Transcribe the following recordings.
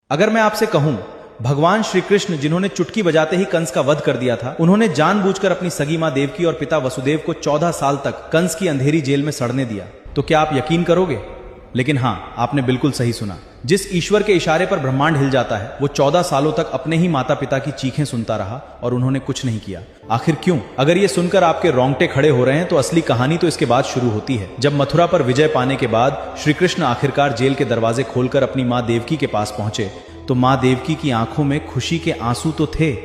अगर मैं आपसे कहूं भगवान श्री कृष्ण जिन्होंने चुटकी बजाते ही कंस का वध कर दिया था, उन्होंने जानबूझकर अपनी सगी मां देवकी और पिता वसुदेव को 14 साल तक कंस की अंधेरी जेल में सड़ने दिया, तो क्या आप यकीन करोगे? लेकिन हां, आपने बिल्कुल सही सुना। जिस ईश्वर के इशारे पर ब्रह्मांड हिल जाता है, वो 14 सालों तक अपने ही माता पिता की चीखें सुनता रहा और उन्होंने कुछ नहीं किया। आखिर क्यों? अगर ये सुनकर आपके रोंगटे खड़े हो रहे हैं तो असली कहानी तो इसके बाद शुरू होती है। जब मथुरा पर विजय पाने के बाद श्री कृष्ण आखिरकार जेल के दरवाजे खोलकर अपनी मां देवकी के पास पहुंचे, तो मां देवकी की आंखों में खुशी के आंसू तो थे,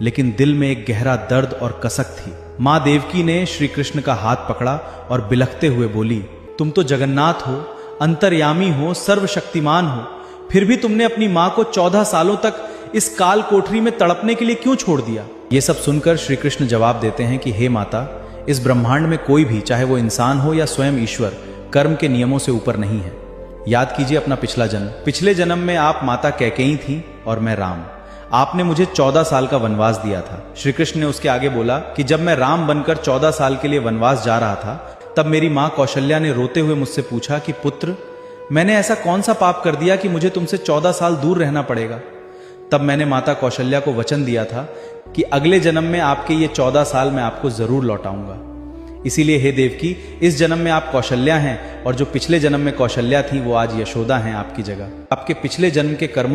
लेकिन दिल में एक गहरा दर्द और कसक थी। मां देवकी ने श्री कृष्ण का हाथ पकड़ा और बिलखते हुए बोली, तुम तो जगन्नाथ हो, अंतर्यामी हो, सर्वशक्तिमान हो, फिर भी तुमने अपनी मां को 14 सालों तक इस काल कोठरी में तड़पने के लिए क्यों छोड़ दिया? ये सब सुनकर श्री कृष्ण जवाब देते हैं कि हे माता, इस ब्रह्मांड में कोई भी, चाहे वो इंसान हो या स्वयं ईश्वर, कर्म के नियमों से ऊपर नहीं है। याद कीजिए अपना पिछला जन्म। पिछले जन्म में आप माता कैकेयी थी और मैं राम। आपने मुझे 14 साल का वनवास दिया था। श्री कृष्ण ने उसके आगे बोला कि जब मैं राम बनकर 14 साल के लिए वनवास जा रहा था, तब मेरी मां कौशल्या ने रोते हुए मुझसे पूछा कि पुत्र, मैंने ऐसा कौन सा पाप कर दिया कि मुझे तुमसे 14 साल दूर रहना पड़ेगा? तब मैंने माता कौशल्या को वचन दिया था कि अगले जन्म में आपके ये 14 साल मैं आपको जरूर लौटाऊंगा। इसीलिए हे देवकी, इस जन्म में आप कौशल्या हैं और जो पिछले जन्म में कौशल्या थी वो आज यशोदा हैं आपकी जगह। आपके पिछले जन्म के कर्मों